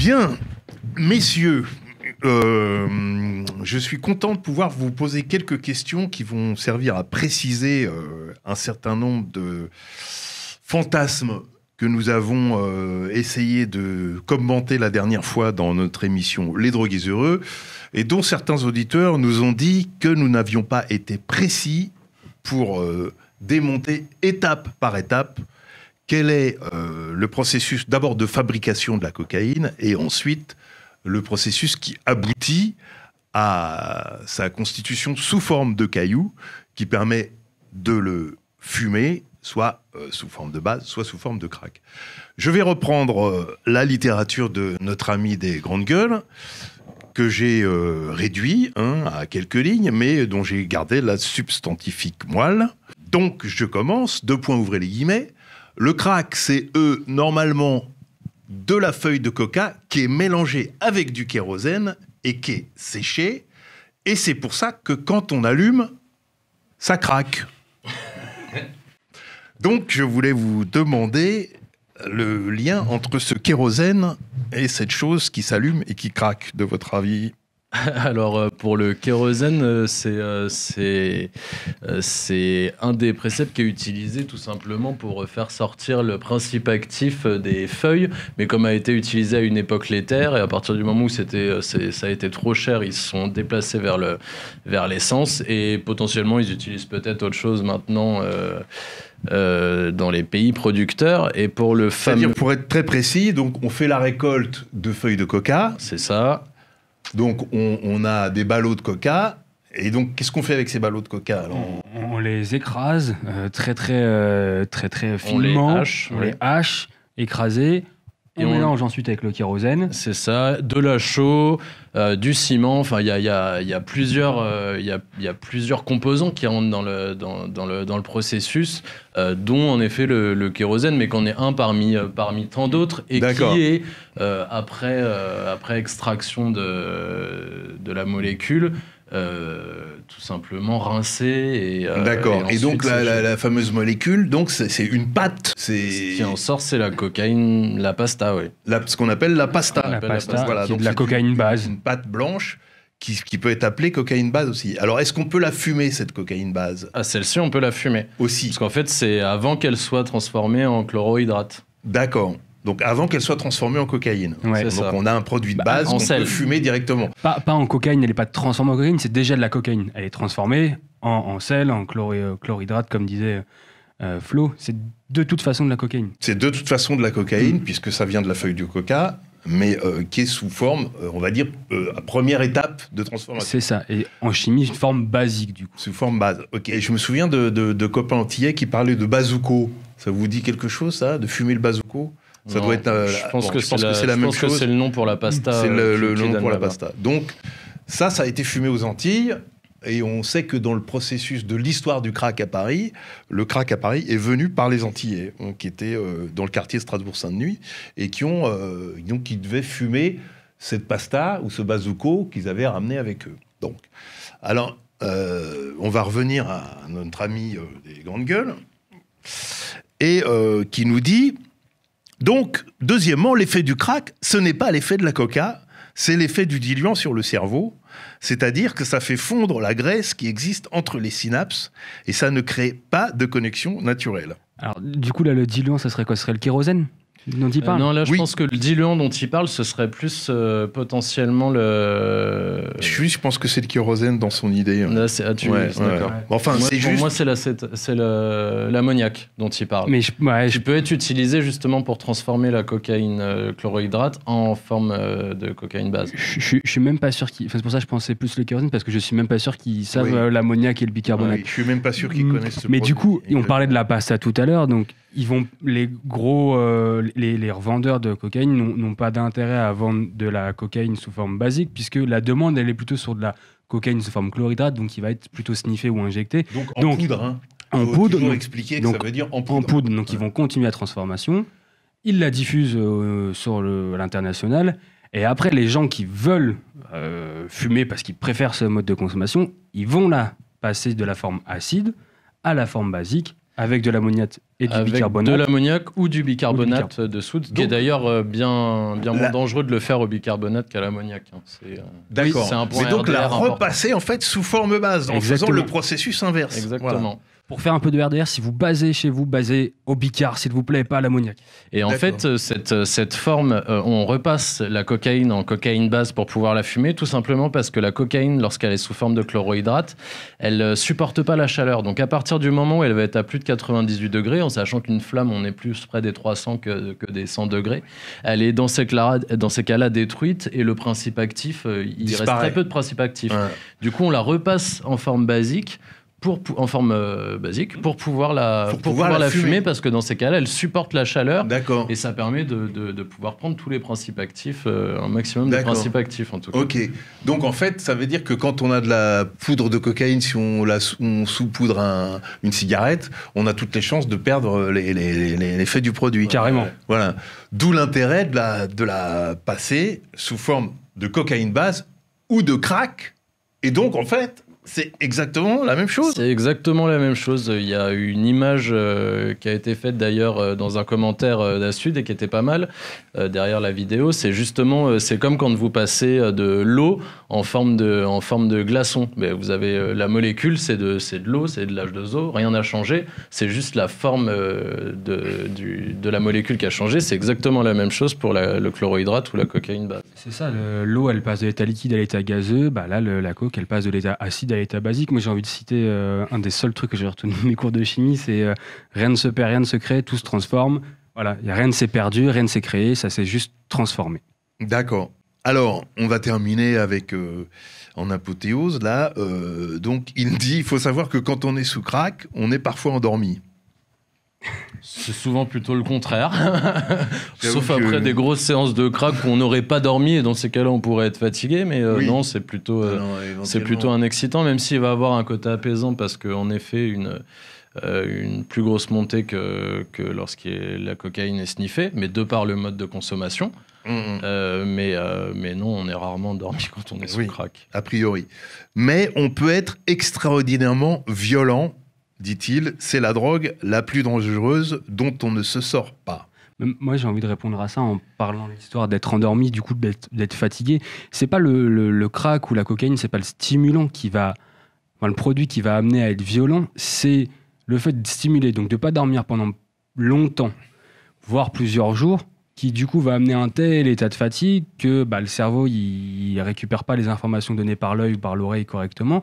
Bien, messieurs, je suis content de pouvoir vous poser quelques questions qui vont servir à préciser un certain nombre de fantasmes que nous avons essayé de commenter la dernière fois dans notre émission Les Drogués Heureux, et dont certains auditeurs nous ont dit que nous n'avions pas été précis pour démonter étape par étape quel est le processus d'abord de fabrication de la cocaïne et ensuite le processus qui aboutit à sa constitution sous forme de cailloux qui permet de le fumer, soit sous forme de base, soit sous forme de crack. Je vais reprendre la littérature de notre ami des grandes gueules, que j'ai réduit à quelques lignes, mais dont j'ai gardé la substantifique moelle. Donc, je commence, 2 points, ouvrez les guillemets. Le crack, c'est normalement de la feuille de coca qui est mélangée avec du kérosène et qui est séchée. Et c'est pour ça que quand on allume, ça craque. Donc, je voulais vous demander le lien entre ce kérosène et cette chose qui s'allume et qui craque, de votre avis. Alors, pour le kérosène, c'est un des préceptes qui est utilisé tout simplement pour faire sortir le principe actif des feuilles, mais comme a été utilisé à une époque l'éther, et à partir du moment où ça a été trop cher, ils se sont déplacés vers l'essence, et potentiellement ils utilisent peut-être autre chose maintenant dans les pays producteurs. Et pour le C'est-à-dire, pour être très précis, donc on fait la récolte de feuilles de coca. C'est ça. Donc, on a des ballots de coca. Et donc, qu'est-ce qu'on fait avec ces ballots de coca alors ? On les écrase très finement. On les hache, écrasés. On mélange ensuite avec le kérosène. C'est ça, de la chaux, du ciment. Enfin, il y a plusieurs composants qui rentrent dans le processus, dont en effet le kérosène, mais qu'en est un parmi tant d'autres, et qui est après extraction de la molécule. Tout simplement rincé. D'accord. Et donc la fameuse molécule, donc c'est une pâte. Ce qui en sort, c'est la cocaïne, la pasta, oui. Ce qu'on appelle la pasta. La pasta, voilà, donc de la cocaïne base. Une pâte blanche qui peut être appelée cocaïne base aussi. Alors, est-ce qu'on peut la fumer, cette cocaïne base ? Ah, celle-ci, on peut la fumer. Aussi. Parce qu'en fait, c'est avant qu'elle soit transformée en chlorohydrate. D'accord. Donc avant qu'elle soit transformée en cocaïne. Ouais. Donc on a un produit de base qu'on peut fumer directement. Pas en cocaïne, elle n'est pas transformée en cocaïne, c'est déjà de la cocaïne. Elle est transformée en sel, en chlorhydrate, comme disait Flo. C'est de toute façon de la cocaïne. C'est de toute façon de la cocaïne, puisque ça vient de la feuille du coca, mais qui est sous forme, on va dire, première étape de transformation. C'est ça. Et en chimie, une forme basique, du coup. Sous forme base. Ok. Et je me souviens de copains antillais qui parlaient de bazuco. Ça vous dit quelque chose, ça, de fumer le bazuco ? Ça doit être. Je pense que c'est la même chose. Je pense que c'est le nom pour la pasta. C'est le nom pour la pasta. Donc, ça a été fumé aux Antilles. Et on sait que dans le processus de l'histoire du crack à Paris, le crack à Paris est venu par les Antillais, qui étaient dans le quartier Strasbourg-Saint-Denis, et qui devaient fumer cette pasta ou ce bazuco qu'ils avaient ramené avec eux. Donc, alors, on va revenir à notre ami des grandes gueules, et qui nous dit... Donc, deuxièmement, l'effet du crack, ce n'est pas l'effet de la coca, c'est l'effet du diluant sur le cerveau, c'est-à-dire que ça fait fondre la graisse qui existe entre les synapses et ça ne crée pas de connexion naturelle. Alors, du coup, là, le diluant, ça serait quoi ? Ce serait le kérosène dont il parle ? Non, là, je pense que le diluant dont il parle, ce serait plus potentiellement le... Je pense que c'est le kérosène dans son idée. Là, d'accord. Ouais. Enfin, moi, c'est pour juste... moi, c'est l'ammoniac dont il parle. Mais qui peut être utilisé justement pour transformer la cocaïne chlorohydrate en forme de cocaïne base. Je suis même pas sûr qu'ils... Enfin, c'est pour ça que je pensais plus le kérosène, parce que je suis même pas sûr qu'ils savent l'ammoniac et le bicarbonate. Je suis même pas sûr qu'ils connaissent ce Mais produit. du coup, on parlait de la pasta tout à l'heure, donc les gros les revendeurs de cocaïne n'ont pas d'intérêt à vendre de la cocaïne sous forme basique, puisque la demande elle est plutôt sur de la cocaïne sous forme chlorhydrate, donc qui va être plutôt sniffé ou injecté. Donc en poudre. En poudre. Donc expliquer que ça veut dire en poudre. En poudre, donc ils vont continuer la transformation. Ils la diffusent sur l'international. Et après, les gens qui veulent fumer parce qu'ils préfèrent ce mode de consommation, ils vont la passer de la forme acide à la forme basique, Avec de l'ammoniac et du avec bicarbonate. de l'ammoniac ou du bicarbonate de soude, qui est d'ailleurs bien moins dangereux de le faire au bicarbonate qu'à l'ammoniac. Hein. D'accord. C'est un point Mais donc la RDR important. repasser en fait sous forme base, en faisant le processus inverse. Exactement. Voilà. Pour faire un peu de RDR, si vous basez chez vous, basez au bicar, s'il vous plaît, pas à l'ammoniac. Et en fait, cette forme, on repasse la cocaïne en cocaïne base pour pouvoir la fumer, tout simplement parce que la cocaïne, lorsqu'elle est sous forme de chlorohydrate, elle supporte pas la chaleur. Donc à partir du moment où elle va être à plus de 98 degrés, en sachant qu'une flamme, on est plus près des 300 que des 100 degrés, elle est dans ces cas-là détruite et le principe actif, il reste très peu de principe actif. Ouais. Du coup, on la repasse en forme basique. Pour pouvoir la fumer, parce que dans ces cas-là, elle supporte la chaleur. D'accord. Et ça permet de pouvoir prendre tous les principes actifs, un maximum de principes actifs en tout cas. Ok. Donc en fait, ça veut dire que quand on a de la poudre de cocaïne, si on saupoudre une cigarette, on a toutes les chances de perdre l'effet du produit. Carrément. Voilà. D'où l'intérêt de la passer sous forme de cocaïne base ou de crack. Et donc en fait, c'est exactement la même chose. C'est exactement la même chose. Il y a une image qui a été faite d'ailleurs dans un commentaire d'Astud et qui était pas mal derrière la vidéo. C'est justement, c'est comme quand vous passez de l'eau en forme de glaçon. Mais vous avez la molécule, c'est de l'eau, c'est de l'H2O, rien n'a changé. C'est juste la forme de la molécule qui a changé. C'est exactement la même chose pour le chlorohydrate ou la cocaïne base. C'est ça, l'eau elle passe de l'état liquide à l'état gazeux, bah là la coke elle passe de l'état acide à l'état basique. Moi j'ai envie de citer un des seuls trucs que j'ai retenu de mes cours de chimie, c'est rien ne se perd, rien ne se crée, tout se transforme. Voilà, rien ne s'est perdu, rien ne s'est créé, ça s'est juste transformé. D'accord. Alors, on va terminer avec, en apothéose, là. Donc, il dit, il faut savoir que quand on est sous crack, on est parfois endormi. C'est souvent plutôt le contraire. Sauf après des grosses séances de crack où on n'aurait pas dormi, et dans ces cas-là, on pourrait être fatigué. Mais non, c'est plutôt un excitant, même s'il va avoir un côté apaisant, parce qu'en effet, une plus grosse montée que lorsque la cocaïne est sniffée, mais de par le mode de consommation. Mais non, on est rarement endormi quand on est sous crack. A priori. Mais on peut être extraordinairement violent, dit-il. C'est la drogue la plus dangereuse dont on ne se sort pas. Moi, j'ai envie de répondre à ça en parlant de l'histoire d'être endormi, du coup d'être fatigué. C'est pas le crack ou la cocaïne, c'est pas le stimulant le produit qui va amener à être violent, c'est le fait de stimuler, donc de ne pas dormir pendant longtemps, voire plusieurs jours, qui du coup va amener un tel état de fatigue que le cerveau il récupère pas les informations données par l'œil ou par l'oreille correctement.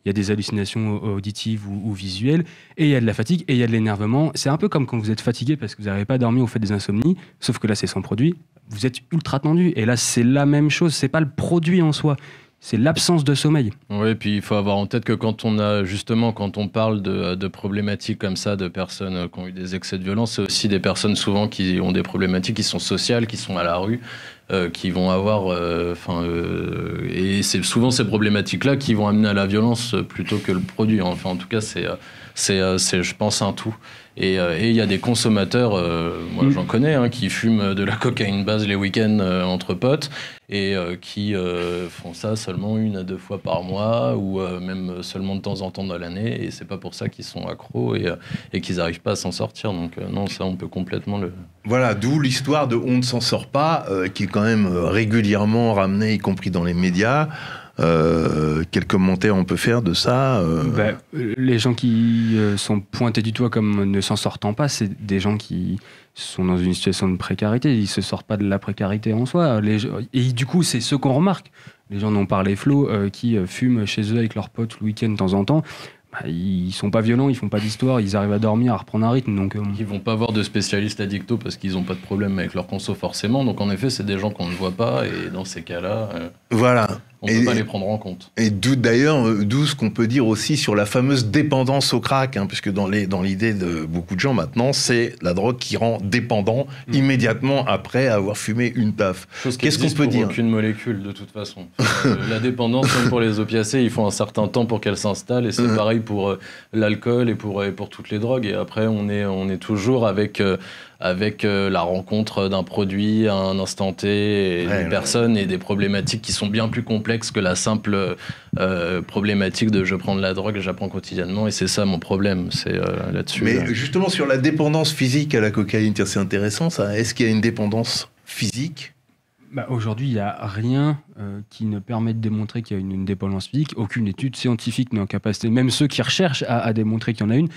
Il y a des hallucinations auditives ou visuelles, et il y a de la fatigue, et il y a de l'énervement. C'est un peu comme quand vous êtes fatigué parce que vous n'avez pas dormi ou fait des insomnies, sauf que là c'est sans produit, vous êtes ultra tendu, et là c'est la même chose, c'est pas le produit en soi. C'est l'absence de sommeil. Oui, puis il faut avoir en tête que quand on parle de problématiques comme ça, de personnes qui ont eu des excès de violence, c'est aussi des personnes souvent qui ont des problématiques qui sont sociales, qui sont à la rue, qui vont avoir... et c'est souvent ces problématiques-là qui vont amener à la violence plutôt que le produit. Enfin, en tout cas, c'est je pense, un tout. Et il y a des consommateurs, moi j'en connais, qui fument de la cocaïne base les week-ends entre potes et qui font ça seulement 1 à 2 fois par mois ou même seulement de temps en temps dans l'année, et c'est pas pour ça qu'ils sont accros et qu'ils n'arrivent pas à s'en sortir. Donc non, ça on peut complètement le... Voilà, d'où l'histoire de on ne s'en sort pas, qui est quand même régulièrement ramenée, y compris dans les médias. Quels commentaires on peut faire de ça Les gens qui sont pointés du doigt comme ne s'en sortant pas, c'est des gens qui sont dans une situation de précarité. Ils ne se sortent pas de la précarité en soi. Et du coup, c'est ce qu'on remarque. Les gens dont parlait Flo, qui fument chez eux avec leurs potes le week-end de temps en temps. Ils sont pas violents, ils font pas d'histoire, ils arrivent à dormir, à reprendre un rythme. Donc, ils vont pas voir de spécialistes addictos parce qu'ils ont pas de problème avec leur conso forcément. Donc en effet, c'est des gens qu'on ne voit pas, et dans ces cas-là, voilà. On peut pas les prendre en compte. Et d'où ce qu'on peut dire aussi sur la fameuse dépendance au crack, puisque dans l'idée de beaucoup de gens maintenant, c'est la drogue qui rend dépendant immédiatement après avoir fumé une taf. Qu'est-ce qu'on peut dire ? Aucune molécule de toute façon. La dépendance, même pour les opiacés, il faut un certain temps pour qu'elle s'installe, et c'est pareil pour l'alcool et pour toutes les drogues. Et après, on est toujours avec avec la rencontre d'un produit à un instant T, et d'une personne, et des problématiques qui sont bien plus complexes que la simple problématique de je prends de la drogue, j'apprends quotidiennement, et c'est ça mon problème, c'est là-dessus. Mais justement, sur la dépendance physique à la cocaïne, tiens, c'est intéressant ça. Est-ce qu'il y a une dépendance physique ? Aujourd'hui, il n'y a rien qui ne permet de démontrer qu'il y a une dépendance physique. Aucune étude scientifique n'est en capacité, même ceux qui recherchent à démontrer qu'il y en a une,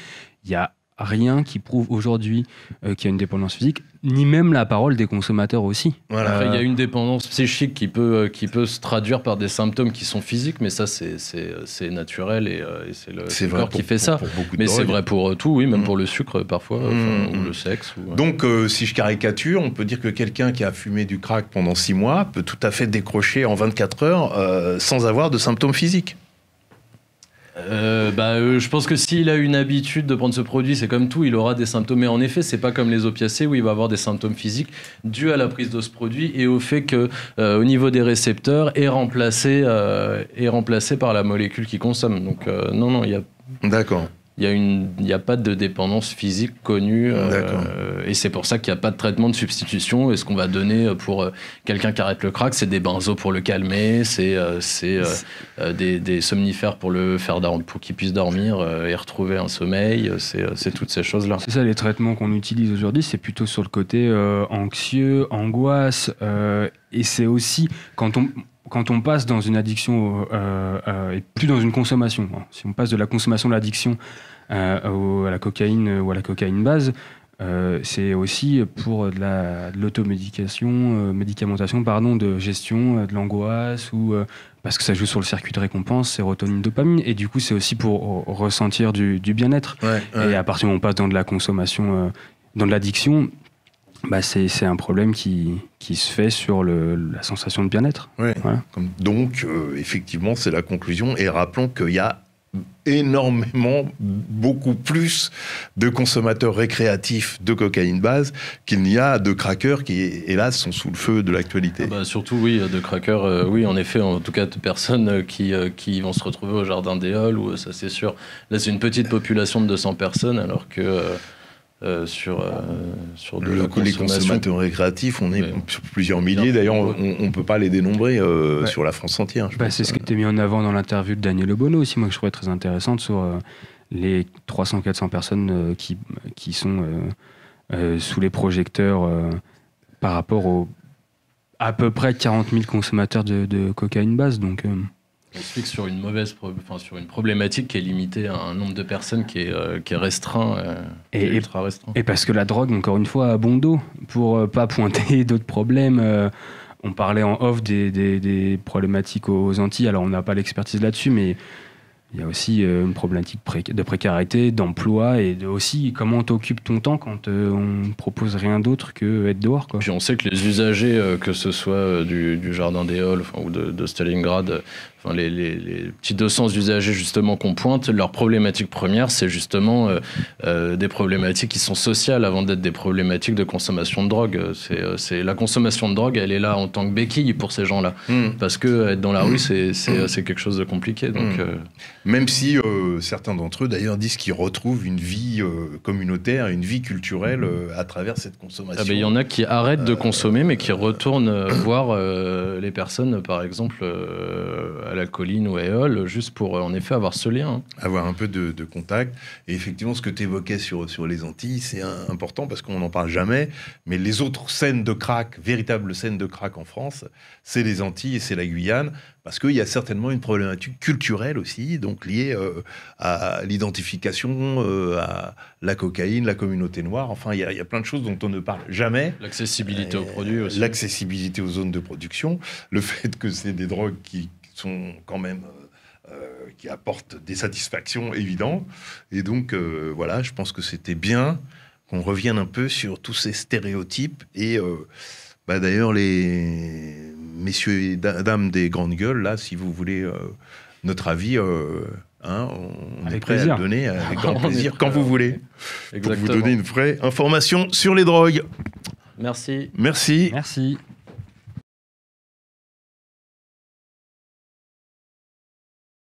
il n'y a rien qui prouve aujourd'hui qu'il y a une dépendance physique, ni même la parole des consommateurs aussi. Voilà. Après, il y a une dépendance psychique qui peut se traduire par des symptômes qui sont physiques, mais ça, c'est naturel, et c'est le corps qui fait ça. Mais c'est vrai pour tout, oui, même pour le sucre parfois, ou le sexe. Donc, si je caricature, on peut dire que quelqu'un qui a fumé du crack pendant 6 mois peut tout à fait décrocher en 24 heures sans avoir de symptômes physiques. Je pense que s'il a une habitude de prendre ce produit, c'est comme tout, il aura des symptômes. Mais en effet, c'est pas comme les opiacés où il va avoir des symptômes physiques dus à la prise de ce produit et au fait que, au niveau des récepteurs, est remplacé par la molécule qu'il consomme. Donc non, il y a. D'accord. Il n'y a pas de dépendance physique connue, et c'est pour ça qu'il n'y a pas de traitement de substitution. Et ce qu'on va donner pour quelqu'un qui arrête le crack, c'est des benzos pour le calmer, c'est des somnifères pour qu'il puisse dormir et retrouver un sommeil, c'est toutes ces choses-là. C'est ça, les traitements qu'on utilise aujourd'hui, c'est plutôt sur le côté anxieux, angoisse, et c'est aussi quand on passe dans une addiction et plus dans une consommation, si on passe de la consommation de l'addiction à la cocaïne ou à la cocaïne base, c'est aussi pour de l'automédication, médicamentation, de gestion de l'angoisse, ou parce que ça joue sur le circuit de récompense, sérotonine, dopamine, et du coup c'est aussi pour ressentir du bien-être. Et à partir du moment où on passe dans de la consommation, dans de l'addiction, c'est un problème qui se fait sur la sensation de bien-être. Voilà. Donc, effectivement, c'est la conclusion. Et rappelons qu'il y a beaucoup plus de consommateurs récréatifs de cocaïne base qu'il n'y a de crackers qui, hélas, sont sous le feu de l'actualité. Surtout, oui, de crackers, oui, en effet, en tout cas, de personnes qui vont se retrouver au Jardin des Halles, ou ça, c'est sûr. Là, c'est une petite population de 200 personnes, alors que... sur les consommateurs récréatifs, on est sur plusieurs milliers. D'ailleurs, on ne peut pas les dénombrer sur la France entière. C'est ce qui était mis en avant dans l'interview de Daniel Obono aussi, moi, que je trouvais très intéressante, sur les 300-400 personnes qui sont sous les projecteurs par rapport aux à peu près 40 000 consommateurs de cocaïne base. Donc... On se fixe sur une sur une problématique qui est limitée à un nombre de personnes qui est restreint, ultra restreint. Et parce que la drogue, encore une fois, a bon dos, pour pas pointer d'autres problèmes. On parlait en off des problématiques aux Antilles. Alors on n'a pas l'expertise là-dessus, mais il y a aussi une problématique de précarité, d'emploi, et aussi comment t'occupes ton temps quand on ne propose rien d'autre que être dehors, quoi. Puis on sait que les usagers, que ce soit du Jardin des Halles ou de Stalingrad, les petits 200 usagers justement qu'on pointe, leur problématique première, c'est justement des problématiques qui sont sociales avant d'être des problématiques de consommation de drogue. C'est la consommation de drogue, elle est là en tant que béquille pour ces gens-là. Parce que être dans la rue, c'est quelque chose de compliqué. Donc, même si certains d'entre eux, d'ailleurs, disent qu'ils retrouvent une vie communautaire, une vie culturelle à travers cette consommation. Il y en a qui arrêtent de consommer, mais qui retournent voir les personnes, par exemple, à la colline ou à Éole, juste pour, en effet, avoir ce lien. Avoir un peu de contact. Et effectivement, ce que tu évoquais sur les Antilles, c'est important parce qu'on n'en parle jamais, mais les autres scènes de crack, véritables scènes de crack en France, c'est les Antilles et c'est la Guyane, parce qu'il y a certainement une problématique culturelle aussi, donc liée à l'identification, à la cocaïne, la communauté noire. Enfin, il y a plein de choses dont on ne parle jamais. L'accessibilité aux produits aussi. L'accessibilité aux zones de production. Le fait que c'est des drogues qui sont quand même... qui apportent des satisfactions évidentes. Et donc, voilà, je pense que c'était bien qu'on revienne un peu sur tous ces stéréotypes. Et d'ailleurs, les messieurs et dames des grandes gueules, là, si vous voulez notre avis, on est prêt à le donner avec grand plaisir, quand vous voulez. Exactement. Pour vous donner une vraie information sur les drogues. Merci. Merci. Merci.